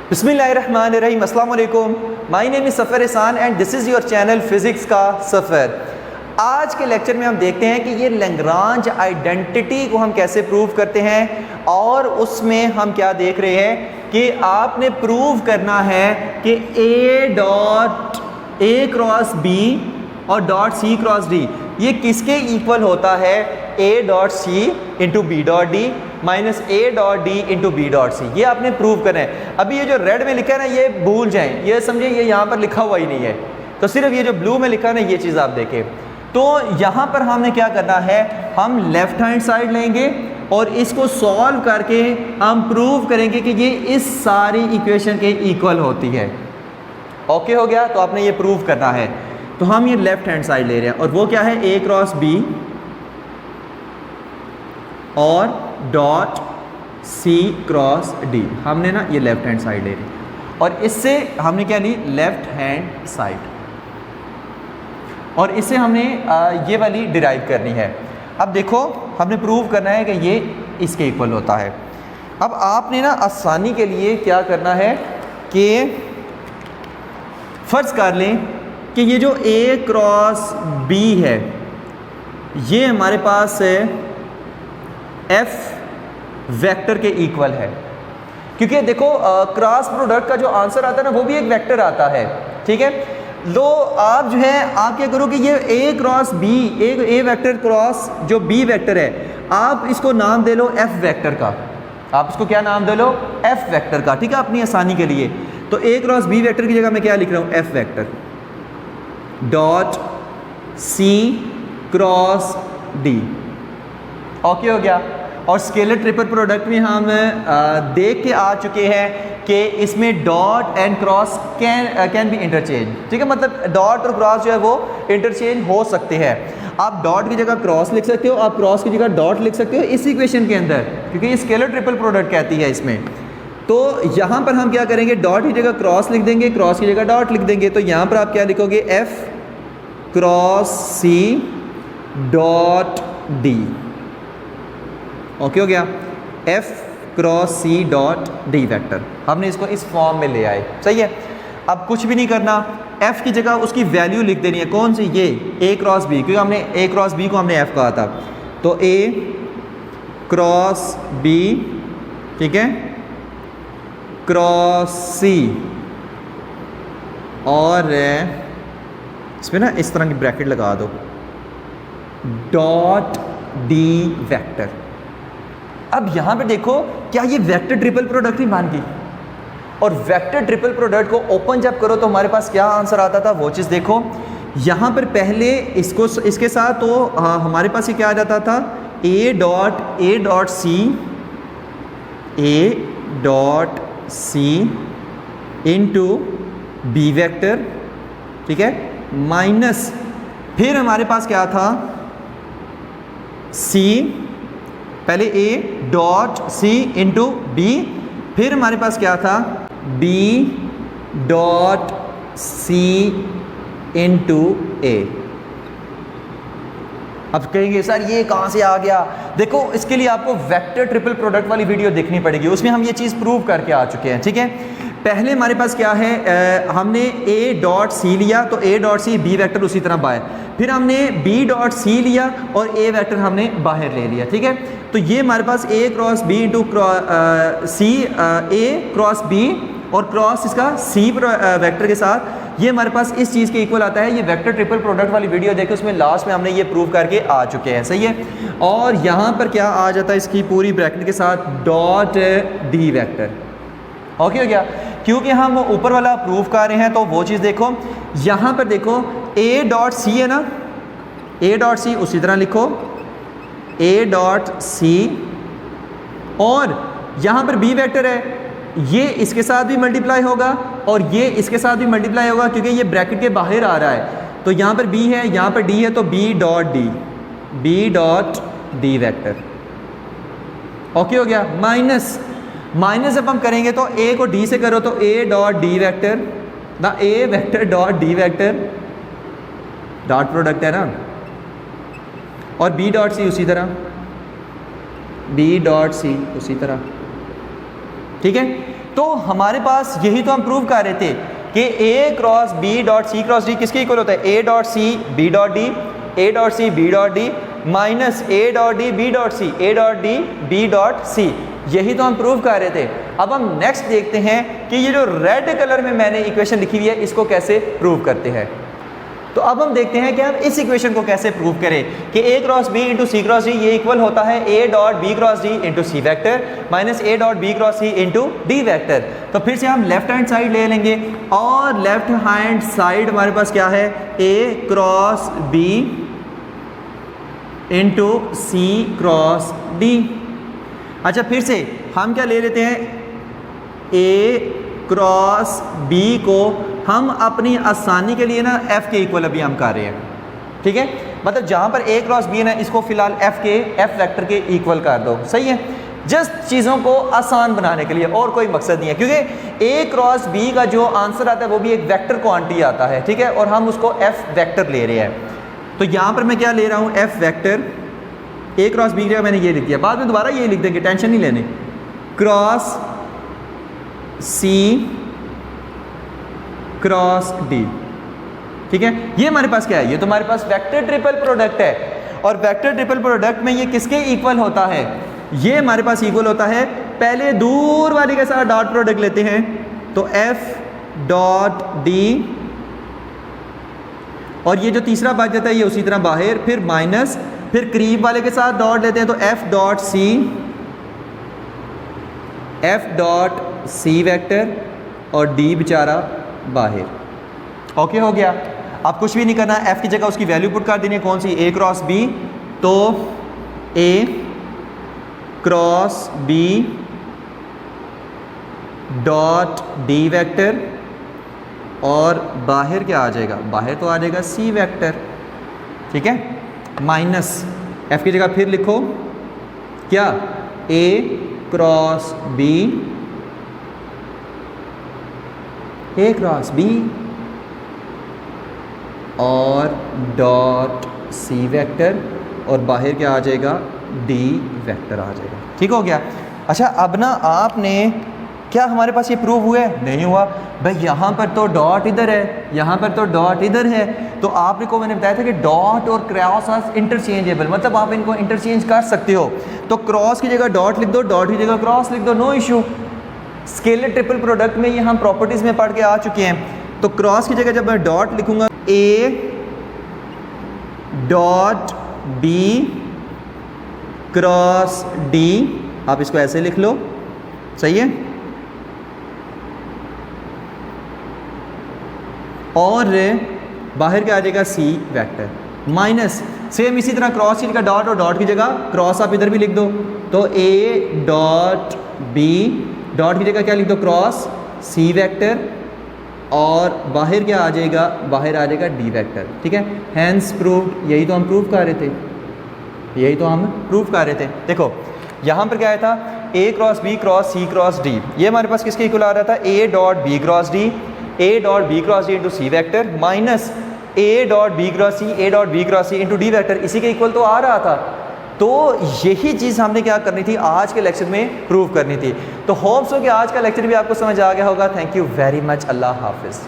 बिस्मिल्लाहिर्रहमानिर्रहीम, अस्सलाम वालेकुम। माय नेम इज़ सफ़र एहसान and this is your channel physics का सफ़र। आज के लेक्चर में हम देखते हैं कि ये लैग्रांज आइडेंटिटी को हम कैसे प्रूव करते हैं, और उसमें हम क्या देख रहे हैं कि आपने प्रूव करना है कि A dot A cross B और डॉट C क्रॉस D ये किसके इक्वल होता है, A dot C into B dot D minus A dot D into B dot C। ये आपने प्रूव करना है। अभी ये जो रेड में लिखा है ना, ये भूल जाएं, ये समझे ये यहाँ पर लिखा हुआ ही नहीं है, तो सिर्फ ये जो ब्लू में लिखा है ना, ये चीज़ आप देखें। तो यहाँ पर हमने क्या करना है, हम लेफ्ट हैंड साइड लेंगे और इसको सॉल्व करके हम प्रूव करेंगे कि ये इस सारी इक्वेशन के इक्वल होती है। ओके हो गया, तो आपने ये प्रूव करना है। तो हम ये लेफ्ट हैंड साइड ले रहे हैं और वो क्या है, A क्रॉस B और डॉट C क्रॉस D। हमने ना ये लेफ्ट हैंड साइड ले रही और इससे हमने क्या ली, लेफ्ट हैंड साइड, और इससे हमने ये वाली डिराइव करनी है। अब देखो, हमने प्रूव करना है कि ये इसके इक्वल होता है। अब आपने ना आसानी के लिए क्या करना है कि फ़र्ज़ कर लें कि ये जो A क्रॉस B है ये हमारे पास F वेक्टर के इक्वल है, क्योंकि देखो क्रॉस प्रोडक्ट का जो आंसर आता है ना, वो भी एक वेक्टर आता है। ठीक है, तो आप जो है आप क्या करो कि ये A cross B, A vector cross जो B वेक्टर है, आप इसको नाम दे लो F वेक्टर का। आप इसको क्या नाम दे लो, F वेक्टर का। ठीक है, अपनी आसानी के लिए। तो A क्रॉस B वेक्टर की जगह मैं क्या लिख रहा हूँ, F vector dot C cross D। Okay हो गया। और स्केलर ट्रिपल प्रोडक्ट में हम देख के आ चुके हैं कि इसमें dot and cross can be interchange. ठीक है, मतलब डॉट और क्रॉस जो है वो इंटरचेंज हो सकते हैं। आप डॉट की जगह क्रॉस लिख सकते हो, आप क्रॉस की जगह डॉट लिख सकते हो इस इक्वेशन के अंदर, क्योंकि ये स्केलर ट्रिपल प्रोडक्ट कहती है इसमें। तो यहाँ पर हम क्या करेंगे, डॉट की जगह क्रॉस लिख देंगे, क्रॉस की जगह डॉट लिख देंगे। तो यहाँ पर आप क्या लिखोगे, F cross C dot D। Okay हो गया, F cross C dot D vector. हमने इसको इस फॉर्म में ले आए, सही है। अब कुछ भी नहीं करना, F की जगह उसकी वैल्यू लिख देनी है। कौन सी, ये A क्रॉस B, क्योंकि हमने A क्रॉस B को हमने F कहा था। तो A क्रॉस B, ठीक है, क्रॉस C, और इसमें ना इस तरह की ब्रैकेट लगा दो, डॉट D वेक्टर। अब यहाँ पे देखो, क्या ये वेक्टर ट्रिपल प्रोडक्ट ही मान गई, और वेक्टर ट्रिपल प्रोडक्ट को ओपन जब करो तो हमारे पास क्या आंसर आता था, वो चीज़ देखो। यहाँ पर पहले इसको इसके साथ तो हमारे पास ये क्या आ जाता था, A dot C into B vector, ठीक है, माइनस फिर हमारे पास क्या था, C, पहले A dot C into B, फिर हमारे पास क्या था, B dot C into A। अब कहेंगे सर ये कहाँ से आ गया, देखो इसके लिए आपको वेक्टर ट्रिपल प्रोडक्ट वाली वीडियो देखनी पड़ेगी, उसमें हम ये चीज़ प्रूव करके आ चुके हैं। ठीक है, पहले हमारे पास क्या है, हमने A डॉट C लिया, तो A dot C B vector उसी तरह बाहर, फिर हमने B डॉट C लिया और A वेक्टर हमने बाहर ले लिया। ठीक है, तो ये हमारे पास A cross B into C, A cross B और क्रॉस इसका C वेक्टर के साथ, ये हमारे पास इस चीज़ के इक्वल आता है। ये वेक्टर ट्रिपल प्रोडक्ट वाली वीडियो देखो, उसमें लास्ट में हमने ये प्रूव करके आ चुके हैं, सही है। और यहाँ पर क्या आ जाता है, इसकी पूरी ब्रैकेट के साथ डॉट D वेक्टर। ओके हो गया, क्योंकि हम ऊपर वाला प्रूफ कर रहे हैं, तो वो चीज़ देखो। यहाँ पर देखो A डॉट C है ना, A डॉट C उसी तरह लिखो, A डॉट C, और यहाँ पर B वेक्टर है, ये इसके साथ भी मल्टीप्लाई होगा और ये इसके साथ भी मल्टीप्लाई होगा, क्योंकि ये ब्रैकेट के बाहर आ रहा है। तो यहाँ पर B है, यहाँ पर D है, तो B dot D vector. Okay हो गया, माइनस जब हम करेंगे तो A को D से करो तो A डॉट D वेक्टर, ना A vector dot D vector, dot product है ना, और B डॉट C उसी तरह, B डॉट C उसी तरह। ठीक है, तो हमारे पास यही तो हम प्रूव कर रहे थे कि A cross B dot C cross D किसके इक्वल होता है, A dot C B dot D, A dot C B dot D minus A dot D B dot C, A dot D B dot C. यही तो हम prove कर रहे थे। अब हम नेक्स्ट देखते हैं कि ये जो रेड कलर में मैंने इक्वेशन लिखी हुई है इसको कैसे प्रूव करते हैं। तो अब हम देखते हैं कि हम इस इक्वेशन को कैसे प्रूव करें कि A cross B into C cross D ये इक्वल होता है A dot B cross D into C vector minus A dot B cross C into D vector. तो फिर से हम लेफ्ट हैंड साइड ले लेंगे और लेफ्ट हैंड साइड हमारे पास क्या है, ए cross B into C cross D. अच्छा फिर से हम क्या ले लेते हैं, ए क्रॉस बी को हम अपनी आसानी के लिए ना एफ के इक्वल अभी हम कर रहे हैं, ठीक है। मतलब जहाँ पर ए क्रॉस बी है ना इसको फिलहाल एफ वेक्टर के इक्वल कर दो, सही है। जस्ट चीज़ों को आसान बनाने के लिए, और कोई मकसद नहीं है, क्योंकि ए क्रॉस बी का जो आंसर आता है वो भी एक वेक्टर क्वांटिटी आता है, ठीक है, और हम उसको एफ वेक्टर ले रहे हैं। तो यहाँ पर मैं क्या ले रहा हूँ, एफ वेक्टर, ए क्रॉस बी का मैंने ये लिख दिया, बाद में दोबारा ये लिख देंगे, टेंशन नहीं लेने, क्रॉस सी क्रॉस डी, ठीक है। ये हमारे पास क्या है, ये तो हमारे पास वेक्टर ट्रिपल प्रोडक्ट है, और वेक्टर ट्रिपल प्रोडक्ट में ये किसके इक्वल होता है, ये हमारे पास इक्वल होता है, पहले दूर वाले के साथ डॉट प्रोडक्ट लेते हैं तो एफ डॉट डी, और ये जो तीसरा बच जाता है ये उसी तरह बाहर, फिर माइनस, फिर करीब वाले के साथ डॉट लेते हैं तो F dot C, F dot C vector और डी बेचारा बाहर। ओके हो गया। अब कुछ भी नहीं करना, एफ की जगह उसकी वैल्यू पुट कर देनी है, कौन सी, ए क्रॉस बी, तो A cross B dot D vector, और बाहर क्या आ जाएगा, बाहर तो आ जाएगा सी वेक्टर, ठीक है, माइनस एफ की जगह फिर लिखो क्या, ए क्रॉस बी, ए क्रॉस बी और डॉट सी वेक्टर, और बाहर क्या आ जाएगा, डी वेक्टर आ जाएगा, ठीक हो गया। अच्छा अब ना आपने क्या हमारे पास ये प्रूव हुआ है, नहीं हुआ भाई, यहाँ पर तो डॉट इधर है, यहाँ पर तो डॉट इधर है, तो आपको मैंने बताया था कि डॉट और क्रॉस आर इंटरचेंजेबल, मतलब आप इनको इंटरचेंज कर सकते हो। तो क्रॉस की जगह डॉट लिख दो, डॉट की जगह क्रॉस लिख दो, no issue. Scalar triple product में ये हम प्रॉपर्टीज़ में पढ़ के आ चुके हैं। तो क्रॉस की जगह जब मैं डॉट लिखूंगा, A dot B cross D, आप इसको ऐसे लिख लो, सही है। और बाहर क्या आ जाएगा, सी वेक्टर, माइनस सेम इसी तरह क्रॉस की जगह डॉट और डॉट की जगह क्रॉस आप इधर भी लिख दो, तो ए डॉट बी, डॉट की जगह क्या लिख दो, क्रॉस सी वेक्टर, और बाहर क्या आ जाएगा, बाहर आ जाएगा डी वेक्टर, ठीक है। हैंस प्रूव्ड, यही तो हम प्रूव कर रहे थे, यही तो हम प्रूव कर रहे थे। देखो यहाँ पर क्या आया था, A cross B cross C cross D, ये हमारे पास किसके इक्वल आ रहा था, A dot B cross D, A dot B cross D into C vector, minus A dot B cross C, A dot B cross C into D vector, इसी के equal तो आ रहा था। तो यही चीज़ हमने क्या करनी थी, आज के लेक्चर में प्रूव करनी थी। तो होप्स हो कि आज का लेक्चर भी आपको समझ आ गया होगा। थैंक यू वेरी मच, अल्लाह हाफिज़।